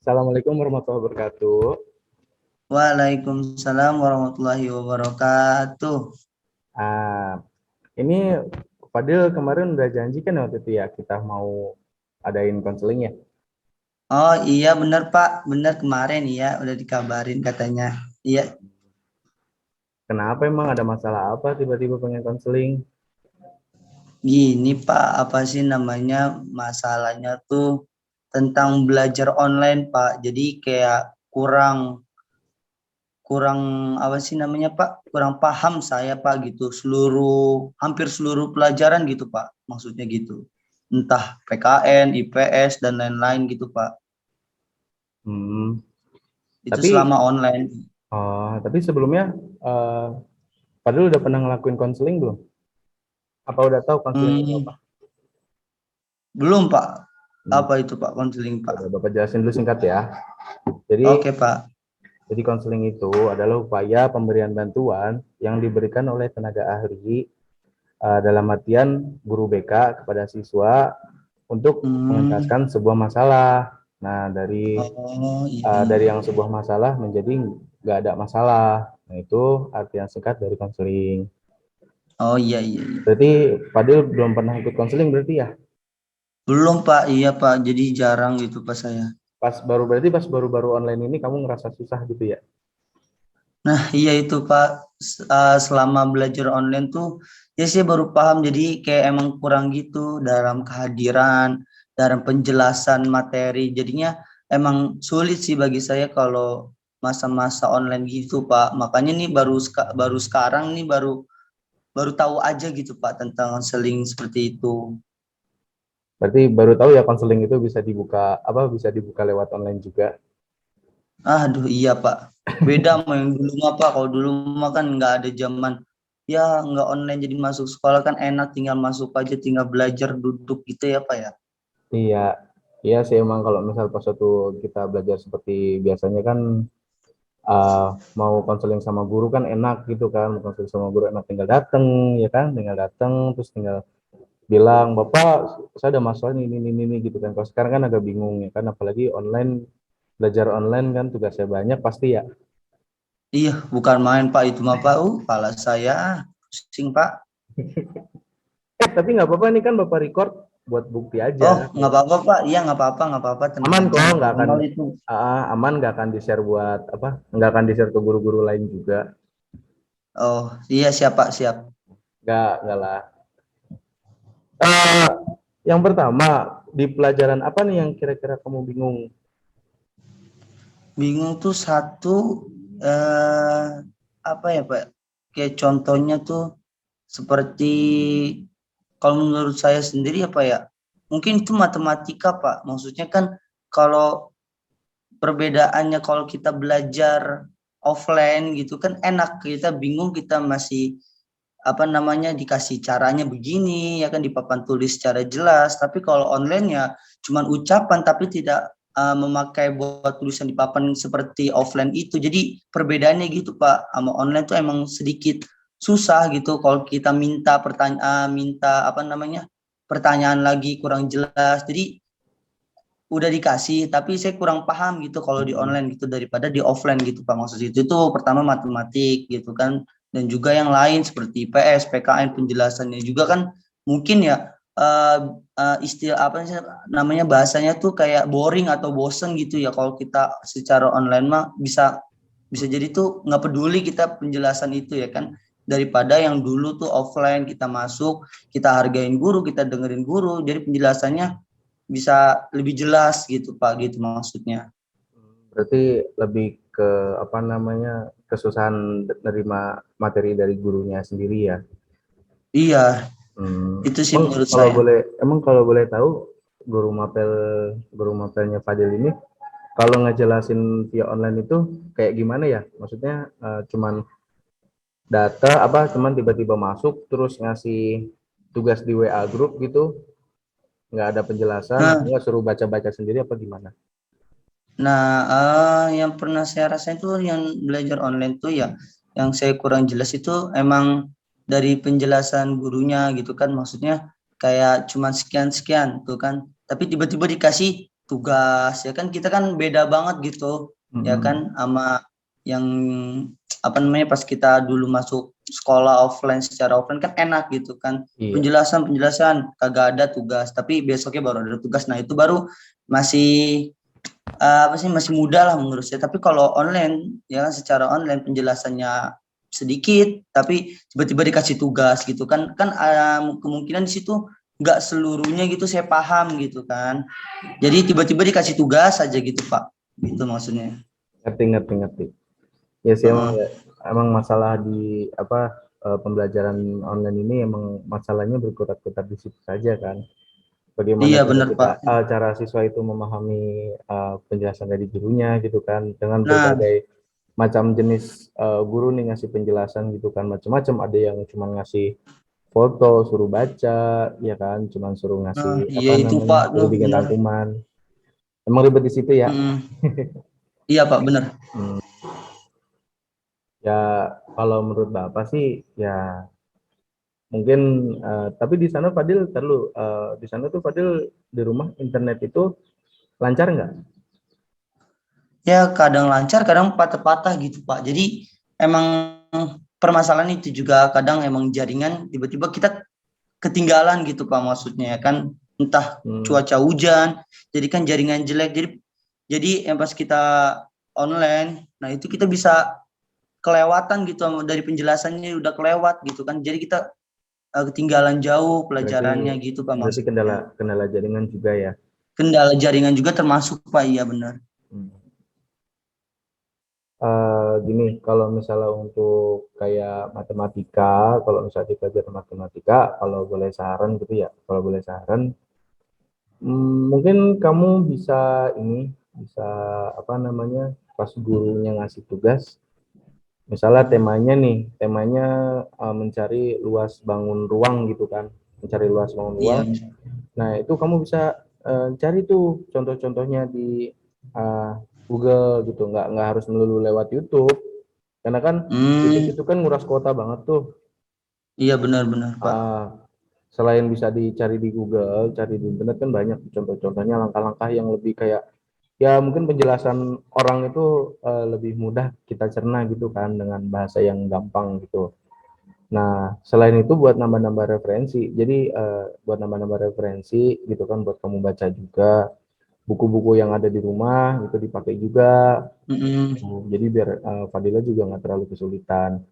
Assalamualaikum warahmatullahi wabarakatuh. Waalaikumsalam warahmatullahi wabarakatuh. Ah, ini Fadil kemarin udah janji kan waktu itu ya kita mau adain konseling ya. Oh iya benar Pak, benar kemarin ya udah dikabarin katanya. Iya, Kenapa emang ada masalah apa tiba-tiba pengen konseling? gini Pak, apa sih namanya masalahnya tuh tentang belajar online Pak. Jadi kayak kurang kurang apa sih namanya Pak? Kurang paham saya Pak gitu. Hampir seluruh pelajaran gitu Pak. Maksudnya gitu. Entah PKN, IPS dan lain-lain gitu Pak. Hmm, Itu tapi selama online. tapi sebelumnya eh, Fadil udah pernah ngelakuin konseling belum? Apa udah tahu konseling itu apa? Hmm, belum Pak. Hmm, Apa itu Pak konseling Pak? udah Bapak jelasin dulu singkat ya. Jadi Oke Pak. jadi konseling itu adalah upaya pemberian bantuan yang diberikan oleh tenaga ahli dalam artian guru BK kepada siswa untuk Hmm. mengentaskan sebuah masalah. Nah, dari Oh iya iya. dari yang sebuah masalah menjadi nggak ada masalah. Nah, itu artian singkat dari konseling. Oh iya iya iya. Berarti Fadil belum pernah ikut konseling berarti ya? Belum Pak. Iya Pak. Jadi jarang gitu Pak saya. Berarti pas baru-baru online ini kamu ngerasa susah gitu ya? Nah iya itu Pak. Selama belajar online tuh ya saya baru paham. Jadi kayak emang kurang gitu dalam kehadiran, dalam penjelasan materi. Jadinya emang sulit sih bagi saya kalau masa-masa online gitu Pak. Makanya nih baru sekarang nih baru baru tahu aja gitu Pak tentang konseling seperti itu. Berarti baru tahu ya konseling itu bisa dibuka lewat online juga. Aduh iya Pak, beda sama yang dulu mah Pak. Kalau dulu mah kan nggak ada zaman ya nggak online jadi masuk sekolah kan enak tinggal masuk aja tinggal belajar duduk gitu ya Pak ya. Iya, iya sih emang kalau misal pas waktu kita belajar seperti biasanya kan uh, mau konseling sama guru kan enak gitu kan, mau konseling sama guru enak tinggal dateng ya kan, tinggal dateng terus tinggal bilang bapak saya ada masalah ini gitu kan. Kalau sekarang kan agak bingung ya kan, apalagi online belajar online kan tugasnya banyak pasti ya. Iya bukan main Pak itu mah Pak. Kepala saya pusing Pak. Tapi nggak apa-apa nih kan bapak record buat bukti aja. Oh nggak apa-apa Pak. Iya nggak apa-apa tenang Aman aja kok, nggak akan normal itu. aman, nggak akan di share buat apa, nggak akan di share ke guru-guru lain juga. Oh iya siap Pak siap. Nggak lah. Eh, yang pertama, di pelajaran apa nih yang kira-kira kamu bingung? Bingung tuh satu eh apa ya Pak? Kayak contohnya tuh seperti kalau menurut saya sendiri apa ya? Mungkin itu matematika, Pak. Maksudnya kan kalau perbedaannya kalau kita belajar offline gitu kan enak, kita bingung kita masih apa namanya dikasih caranya begini ya kan di papan tulis secara jelas, tapi kalau online ya cuman ucapan tapi tidak memakai buat tulisan di papan seperti offline itu. Jadi perbedaannya gitu Pak, sama online tuh emang sedikit susah gitu kalau kita minta pertanyaan minta apa namanya pertanyaan lagi kurang jelas. Jadi udah dikasih tapi saya kurang paham gitu kalau di Hmm, online gitu daripada di offline gitu Pak. Maksud itu tuh pertama matematik gitu kan dan juga yang lain seperti IPS, PKN penjelasannya juga kan mungkin ya istilah apa sih namanya bahasanya tuh kayak boring atau bosen gitu ya kalau kita secara online mah bisa bisa jadi tuh nggak peduli kita penjelasan itu ya kan daripada yang dulu tuh offline kita masuk kita hargain guru kita dengerin guru jadi penjelasannya bisa lebih jelas gitu Pak gitu maksudnya. berarti lebih ke apa namanya kesusahan nerima materi dari gurunya sendiri ya. Iya, Hmm. itu sih menurut saya. Emang kalau boleh tahu guru mapel guru mapelnya Fadil ini kalau ngejelasin via online itu kayak gimana ya? Maksudnya cuman cuman tiba-tiba masuk terus ngasih tugas di WA grup gitu, nggak ada penjelasan atau Nah, nggak suruh baca-baca sendiri apa gimana? yang pernah saya rasain tuh yang belajar online tuh ya, yang saya kurang jelas itu emang dari penjelasan gurunya gitu kan, maksudnya kayak cuma sekian-sekian tuh kan, tapi tiba-tiba dikasih tugas ya kan, kita kan beda banget gitu ya kan sama yang apa namanya pas kita dulu masuk sekolah offline, secara offline kan enak gitu kan, Iya. penjelasan kagak ada tugas tapi besoknya baru ada tugas. Nah itu baru masih apa sih, masih muda lah menurut saya. Tapi kalau online ya kan, secara online penjelasannya sedikit tapi tiba-tiba dikasih tugas gitu kan, kemungkinan di situ nggak seluruhnya gitu saya paham gitu kan, jadi tiba-tiba dikasih tugas aja gitu Pak, gitu maksudnya. Ngerti. Ya sih, emang Heeh. emang masalah di apa pembelajaran online ini emang masalahnya berkutat-kutat di situ saja kan. Bagaimana Iya cara benar kita Pak. cara siswa itu memahami penjelasan dari gurunya gitu kan, dengan Nah, berbagai macam jenis guru nih ngasih penjelasan gitu kan, macam-macam. Ada yang cuma ngasih foto suruh baca ya kan, cuma suruh ngasih iya apa itu namanya, Pak tuh suruh bikin benar. rangkuman. Emang ribet di situ ya. Mm. Iya Pak benar. Hmm, ya kalau menurut Bapak sih ya mungkin tapi di sana Fadil di sana tuh Fadil di rumah internet itu lancar nggak? Ya kadang lancar kadang patah-patah gitu Pak, jadi emang permasalahan itu juga, kadang emang jaringan tiba-tiba kita ketinggalan gitu Pak, maksudnya ya kan, entah Hmm, cuaca hujan jadi kan jaringan jelek, jadi yang pas kita online nah itu kita bisa kelewatan gitu dari penjelasannya, udah kelewat gitu kan, jadi kita ketinggalan jauh berarti pelajarannya gitu Pak berarti kendala maksudnya. kendala jaringan juga ya. Kendala jaringan juga termasuk Pak, iya benar. Hmm. Gini, kalau misalnya untuk kayak matematika, kalau misalnya dipelajari matematika, kalau boleh saran, mungkin kamu bisa apa namanya, pas gurunya ngasih tugas, misalnya temanya mencari luas bangun ruang gitu kan, mencari luas bangun ruang. Iya. Nah, itu kamu bisa cari tuh contoh-contohnya di uh, Google gitu, nggak harus melulu lewat YouTube, karena kan YouTube Hmm, itu kan nguras kuota banget tuh. iya benar-benar Pak. Uh, Selain bisa dicari di Google, cari di internet kan banyak contoh-contohnya, langkah-langkah yang lebih kayak ya mungkin penjelasan orang itu lebih mudah kita cerna gitu kan, dengan bahasa yang gampang gitu. Nah, selain itu buat nambah-nambah referensi. Jadi buat nambah-nambah referensi gitu kan, buat kamu baca juga buku-buku yang ada di rumah itu dipakai juga. Mm-mm. Jadi biar Fadila juga nggak terlalu kesulitan.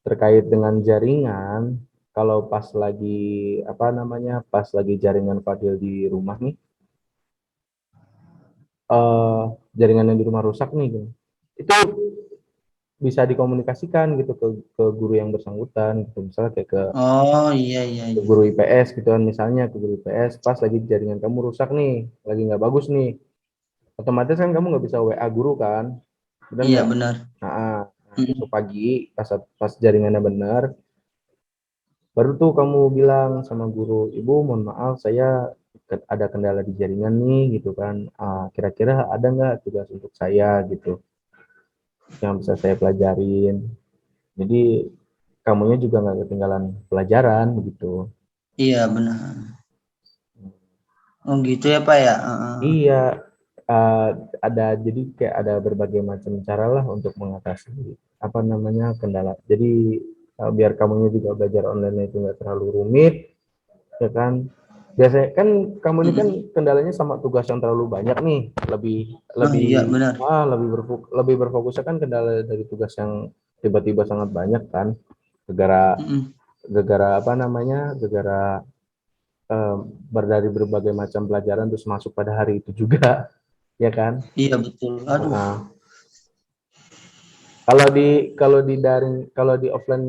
Terkait dengan jaringan, kalau pas lagi apa namanya, pas lagi jaringan Fadil di rumah nih, eh jaringan yang di rumah rusak nih, gitu. Itu bisa dikomunikasikan gitu ke guru yang bersangkutan gitu, misalnya kayak Oh iya iya ke iya. guru IPS gitu kan, misalnya ke guru IPS pas lagi jaringan kamu rusak nih, lagi nggak bagus nih, otomatis kan kamu nggak bisa WA guru kan, benar Iya nggak? benar. Nah, besok Mm-mm. pagi pas jaringannya benar, baru tuh kamu bilang sama guru, ibu mohon maaf saya ada kendala di jaringan nih gitu kan. Kira-kira ada nggak tugas untuk saya gitu yang bisa saya pelajarin. Jadi kamunya juga nggak ketinggalan pelajaran gitu. Iya benar. Oh gitu ya Pak ya. Heeh. Iya, uh, jadi kayak ada berbagai macam cara lah untuk mengatasi apa namanya kendala. Jadi biar kamunya juga belajar online itu nggak terlalu rumit, ya kan. Biasanya kan kamu ini kan Mm-mm. kendalanya sama tugas yang terlalu banyak nih, lebih Oh lebih iya benar. lebih berfokusnya kan kendala dari tugas yang tiba-tiba sangat banyak kan, gara Mm-mm. gara apa namanya, gara eh, dari berbagai macam pelajaran terus masuk pada hari itu juga, ya kan. Iya betul. Aduh. Nah, kalau di offline,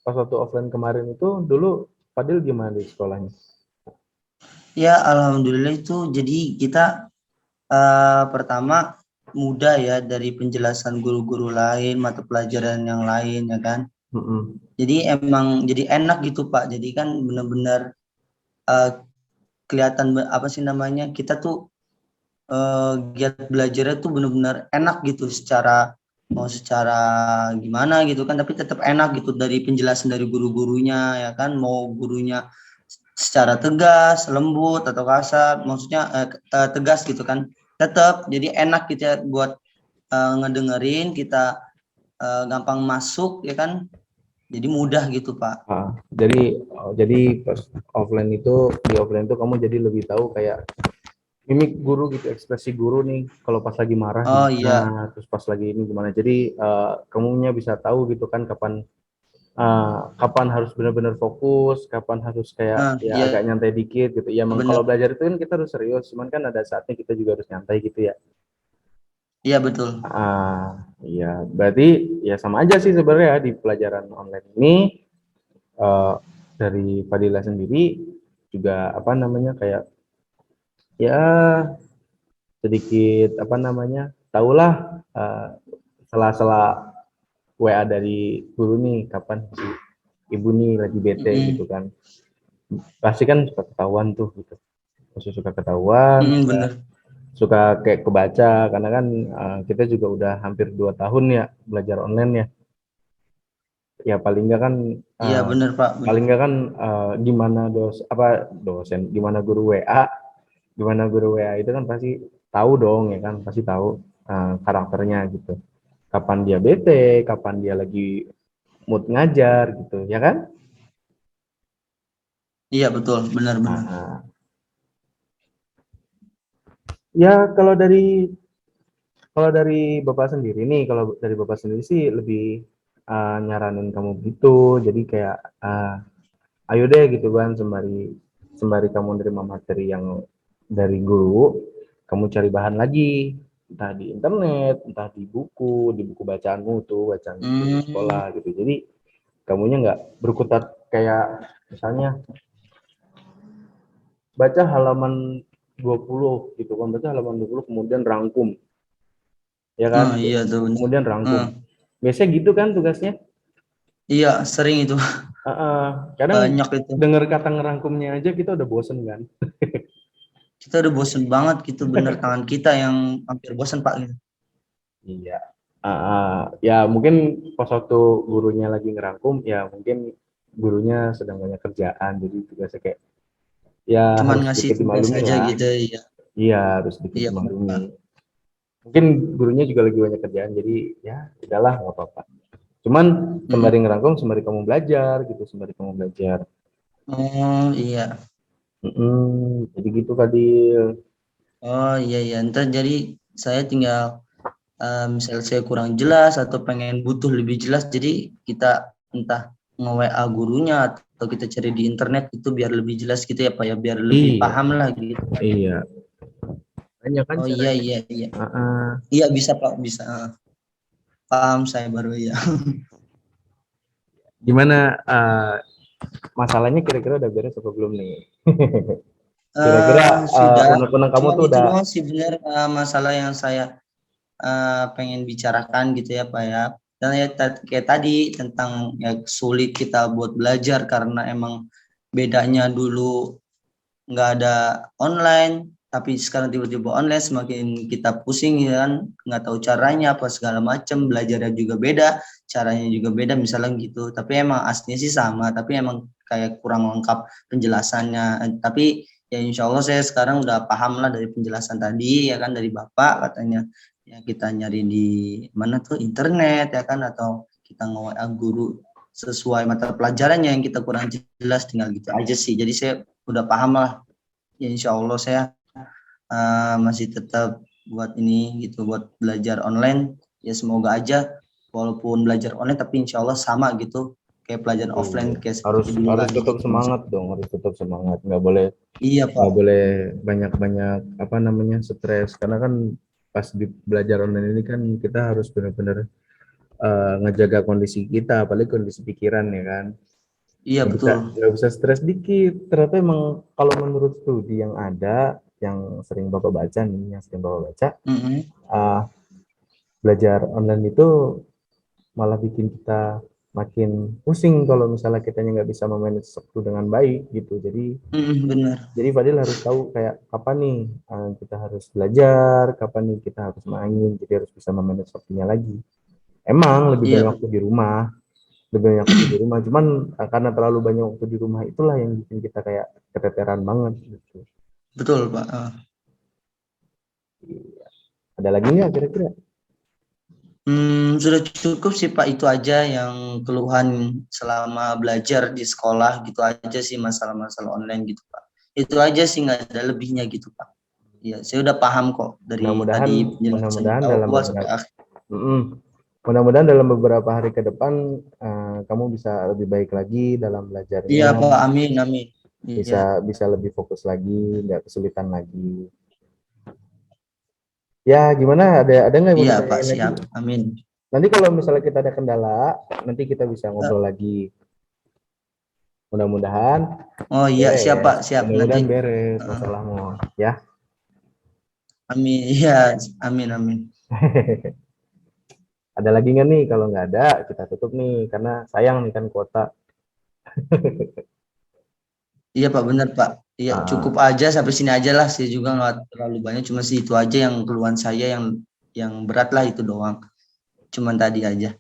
pas waktu offline kemarin itu dulu Fadil gimana di sekolahnya? Ya alhamdulillah itu jadi kita pertama mudah ya dari penjelasan guru-guru lain, mata pelajaran yang lain ya kan. Mm-mm. Jadi emang jadi enak gitu Pak. Jadi kan benar-benar eh, kelihatan apa sih namanya, kita tuh giat belajarnya tuh benar-benar enak gitu, secara mau secara gimana gitu kan, tapi tetap enak gitu dari penjelasan dari guru-gurunya ya kan, mau gurunya secara tegas, lembut atau kasar, maksudnya tegas gitu kan. Tetap jadi enak gitu ya buat ngedengerin, kita gampang masuk ya kan. Jadi mudah gitu, Pak. Jadi pas di offline itu kamu jadi lebih tahu kayak mimik guru gitu, ekspresi guru nih kalau pas lagi marah Oh iya, gimana, terus pas lagi ini gimana. Jadi kamunya bisa tahu gitu kan kapan harus benar-benar fokus, kapan harus kayak nah, ya agak iya nyantai dikit gitu. Ya emang kalau benar. belajar itu kan kita harus serius, cuman kan ada saatnya kita juga harus nyantai gitu ya. Iya betul. Iya, berarti ya sama aja sih sebenarnya di pelajaran online ini eh, dari Fadila sendiri juga apa namanya kayak ya sedikit apa namanya tahulah sela-sela WA dari guru nih kapan si ibu nih lagi bete gitu Mm-mm. kan, pasti kan suka ketahuan tuh gitu, pasti suka ketahuan, Mm-mm, bener. suka kayak kebaca karena kan kita juga udah hampir 2 tahun ya belajar online ya. Ya paling nggak kan Iya uh, bener Pak, paling bener. nggak kan gimana dosen gimana guru WA, gimana guru WA itu kan pasti tahu dong ya kan, pasti tahu karakternya gitu, kapan dia bete, kapan dia lagi mood ngajar gitu ya kan. Iya betul, benar-benar. Nah, ya kalau dari bapak sendiri nih, kalau dari bapak sendiri sih lebih nyaranin kamu gitu, jadi kayak ayo deh gitu kan, sembari sembari kamu menerima materi yang dari guru, kamu cari bahan lagi, entah di internet, entah di buku bacaanmu tuh, bacaan buku Hmm, sekolah gitu. Jadi kamunya nggak berkutat kayak misalnya baca halaman 20 gitu kan, baca halaman 20 kemudian rangkum, ya kan? nah iya tuh bener. Kemudian rangkum. Hmm, Biasanya gitu kan tugasnya. iya sering itu, Kadang banyak itu. dengar kata ngerangkumnya aja kita udah bosen kan. Kita udah bosen banget gitu, bener tangan kita yang hampir bosen Pak gitu. Iya. Ya mungkin pas waktu gurunya lagi ngerangkum, ya mungkin gurunya sedang banyak kerjaan, jadi tugasnya kayak ya Cuman harus ngasih sedikit tugas dimaklumi aja lah. gitu, iya. Iya, harus sedikit Iya bener dimaklumi. Pak. Mungkin gurunya juga lagi banyak kerjaan, jadi ya udahlah nggak apa-apa. Cuman Mm-mm. sembari ngerangkum, sembari kamu belajar gitu, sembari kamu belajar. Oh iya, Jadi gitu Fadil. oh iya iya. Ntar jadi saya tinggal misal saya kurang jelas atau pengen butuh lebih jelas, jadi kita entah nge-WA gurunya atau kita cari di internet itu biar lebih jelas gitu ya Pak ya, biar lebih Iya, paham lah gitu. iya. Banyak kan Oh iya caranya. iya iya. Ah, ah. Iya bisa Pak, bisa. Paham saya baru ya. Gimana masalahnya kira-kira udah beres apa belum nih? Kira-kira Sudah, unek-unek kamu cuma tuh itu udah doang sih benar masalah yang saya pengen bicarakan gitu ya Pak ya. Dan ya kayak tadi tentang ya sulit kita buat belajar karena emang bedanya dulu nggak ada online, tapi sekarang tiba-tiba online, semakin kita pusing ya kan, nggak tahu caranya apa segala macam, belajarnya juga beda, caranya juga beda misalnya gitu. Tapi emang aslinya sih sama, tapi emang kayak kurang lengkap penjelasannya. Tapi ya insya Allah saya sekarang udah paham lah dari penjelasan tadi ya kan, dari Bapak katanya ya kita nyari di mana tuh internet ya kan, atau kita nge-WA guru sesuai mata pelajarannya yang kita kurang jelas, tinggal gitu aja sih. Jadi saya udah paham lah. Ya insya Allah saya masih tetap buat ini gitu, buat belajar online. Ya semoga aja walaupun belajar online tapi insya Allah sama gitu kayak pelajaran offline iya, kayak harus seperti dulu harus lagi tetap gitu. semangat dong, harus tetap semangat. Iya Nggak Pak. boleh banyak-banyak apa namanya stres karena kan pas di belajar online ini kan kita harus benar-benar ngejaga kondisi kita, apalagi kondisi pikiran ya kan. Iya betul. Nggak bisa stres dikit. Ternyata emang kalau menurut studi yang ada, yang sering Bapak baca nih, yang sering Bapak baca, Mm-mm. uh, belajar online itu malah bikin kita makin pusing kalau misalnya kita nggak bisa memanage waktu dengan baik gitu. Mm-mm, benar. Jadi Fadil harus tahu kayak kapan nih kita harus belajar, kapan nih kita harus main, jadi harus bisa memanage waktunya lagi. Emang lebih Iya banyak waktu betul. di rumah, lebih banyak waktu di rumah. Cuman karena terlalu banyak waktu di rumah itulah yang bikin kita kayak keteteran banget gitu. Betul, Pak. Iya. Ada lagi nggak kira-kira? Sudah cukup sih Pak, itu aja yang keluhan selama belajar di sekolah gitu aja sih, masalah-masalah online gitu Pak. Itu aja sih, nggak ada lebihnya gitu Pak. Iya, saya udah paham kok dari Mudah-mudahan tadi penjelasannya mudah-mudahan dalam awal sampai beberapa akhir. mudah-mudahan dalam beberapa hari ke depan kamu bisa lebih baik lagi dalam Iya belajarnya, Pak, amin amin. Iya, bisa bisa lebih fokus lagi, nggak kesulitan lagi. Ya, gimana? Ada nggak yang mau iya Pak, ditanyain lagi? siap. Amin. Nanti kalau misalnya kita ada kendala, nanti kita bisa ngobrol lagi. Mudah-mudahan Oh iya, siap beres. Pak, siap nanti. Mudah-mudahan beres uh, masalahmu, ya. Amin. Iya, amin amin. Ada lagi nggak nih? Kalau nggak ada, kita tutup nih, karena sayang nih kan kuota. Iya Pak, benar Pak. Iya, cukup Ah, aja sampai sini aja lah. Saya juga nggak terlalu banyak, cuma sih itu aja yang keluhan saya, yang berat lah itu doang. Cuman tadi aja.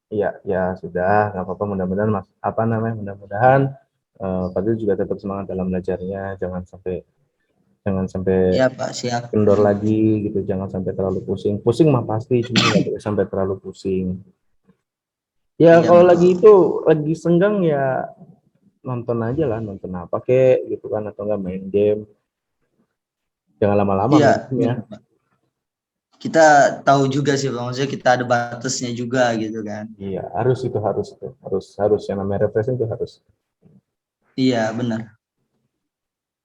iya, ya sudah, nggak apa-apa. Mudah-mudahan mas, apa namanya? Mudah-mudahan Fadil juga tetap semangat dalam belajarnya. Jangan sampai Iya Pak, siap. kendor lagi gitu. Jangan sampai terlalu pusing. Pusing mah pasti, cuma nggak boleh sampai terlalu pusing. Ya Iya kalau betul. lagi senggang ya nonton aja lah, nonton apa kek gitu kan, atau enggak main game. Jangan lama-lama Iya main game ya. benar Pak. Kita tahu juga sih Pak, maksudnya kita ada batasnya juga gitu kan. Iya, harus yang namanya refreshing itu harus. Iya benar.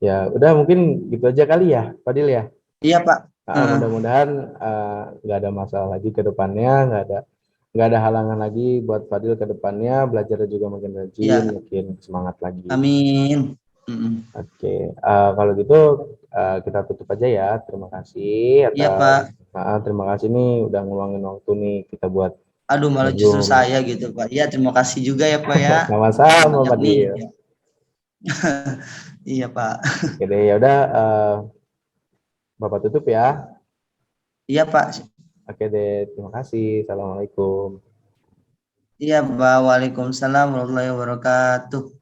Ya, udah mungkin gitu aja kali ya, Fadil ya. Iya Pak. Mudah-mudahan nggak ada masalah lagi ke depannya, nggak ada halangan lagi buat Fadil ke depannya, belajarnya juga makin rajin, Iya, makin semangat lagi. amin. Mm-mm. Oke, kalau gitu kita tutup aja ya. Terima kasih Iya atas Pak. terima kasih nih udah ngeluangin waktu nih kita buat Aduh, malah justru ngobrol. saya gitu Pak. Iya, terima kasih juga ya Pak ya. Makasih Sama-sama banyak nih. Fadil. Ya. Iya Pak. Oke deh, ya udah Bapak tutup ya. Iya Pak. Oke deh, terima kasih. Assalamualaikum. Iya Pak. Waalaikumsalam warahmatullahi wabarakatuh.